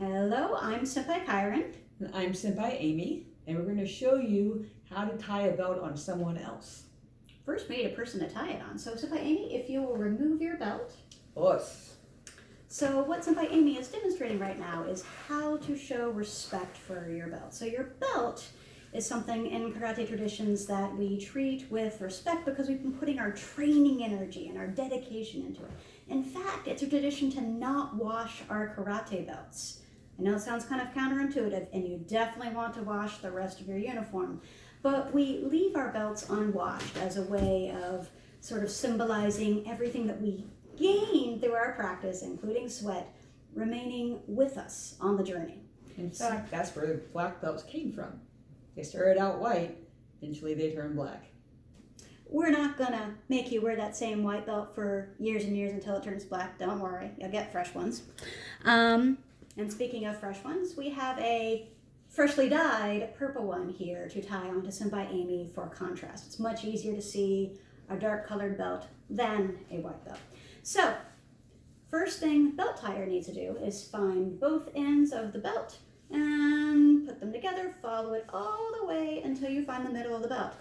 Hello, I'm Senpai Kyren. And I'm Senpai Amy, and we're going to show you how to tie a belt on someone else. First, we need a person to tie it on. So, Senpai Amy, if you will remove your belt. Us. So, what Senpai Amy is demonstrating right now is how to show respect for your belt. So, your belt is something in karate traditions that we treat with respect because we've been putting our training energy and our dedication into it. In fact, it's a tradition to not wash our karate belts. I know it sounds kind of counterintuitive, and you definitely want to wash the rest of your uniform, but we leave our belts unwashed as a way of sort of symbolizing everything that we gain through our practice, including sweat, remaining with us on the journey. In fact, that's where the black belts came from. They started out white, eventually they turned black. We're not gonna make you wear that same white belt for years and years until it turns black. Don't worry, you'll get fresh ones. And speaking of fresh ones, we have a freshly dyed purple one here to tie onto Senpai Amy for contrast. It's much easier to see a dark colored belt than a white belt. So, first thing the belt tire needs to do is find both ends of the belt and put them together, follow it all the way until you find the middle of the belt.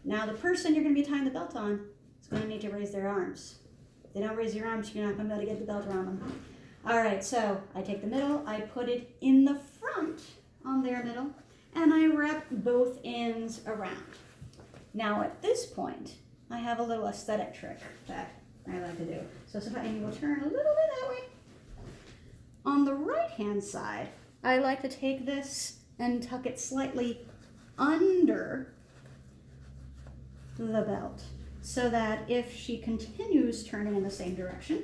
Now the person you're going to be tying the belt on is going to need to raise their arms. If they don't raise your arms, you're not going to be able to get the belt around them. All right, so I take the middle, I put it in the front on their middle, and I wrap both ends around. Now at this point, I have a little aesthetic trick that I like to do. So Senpai Amy will turn a little bit that way. On the right-hand side, I like to take this and tuck it slightly under the belt so that if she continues turning in the same direction,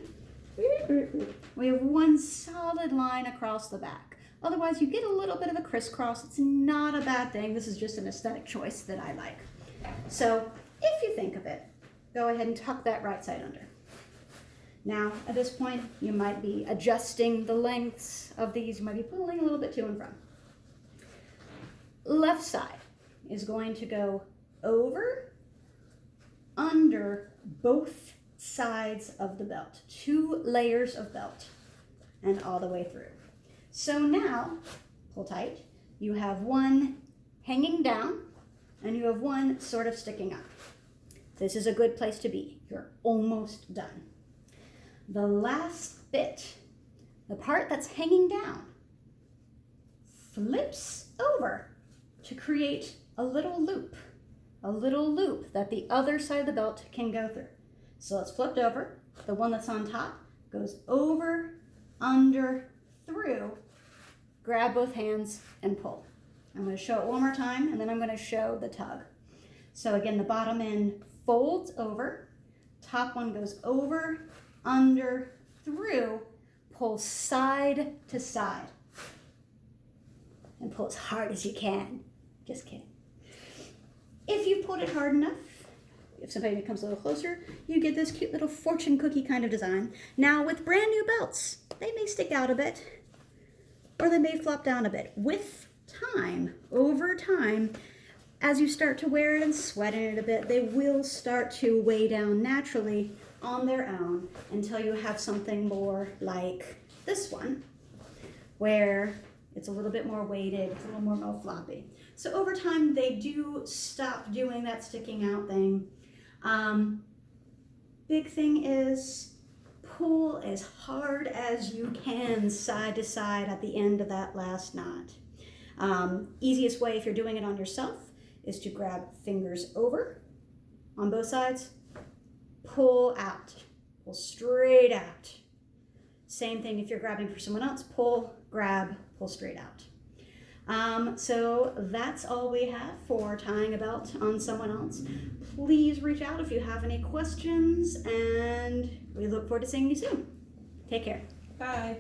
we have one solid line across the back. Otherwise, you get a little bit of a crisscross. It's not a bad thing. This is just an aesthetic choice that I like. So if you think of it, go ahead and tuck that right side under. Now, at this point, you might be adjusting the lengths of these. You might be pulling a little bit to and from. Left side is going to go over, under both sides of the belt. 2 layers of belt and all the way through. So now, pull tight. You have one hanging down and you have one sort of sticking up. This is a good place to be. You're almost done. The last bit, the part that's hanging down, flips over to create a little loop that the other side of the belt can go through. So it's flipped over. The one that's on top goes over, under, through. Grab both hands and pull. I'm going to show it one more time, and then I'm going to show the tug. So again, the bottom end folds over. Top one goes over, under, through. Pull side to side. And pull as hard as you can. Just kidding. If you pulled it hard enough, if somebody comes a little closer, you get this cute little fortune cookie kind of design. Now with brand new belts, they may stick out a bit or they may flop down a bit. With time, over time, as you start to wear it and sweat in it a bit, they will start to weigh down naturally on their own until you have something more like this one, where it's a little bit more weighted, it's a little more floppy. So over time, they do stop doing that sticking out thing. Big thing is pull as hard as you can side to side at the end of that last knot. Easiest way if you're doing it on yourself is to grab fingers over on both sides, pull out, pull straight out. Same thing if you're grabbing for someone else, pull, grab, pull straight out. So that's all we have for tying a belt on someone else. Please reach out if you have any questions, and we look forward to seeing you soon. Take care. Bye.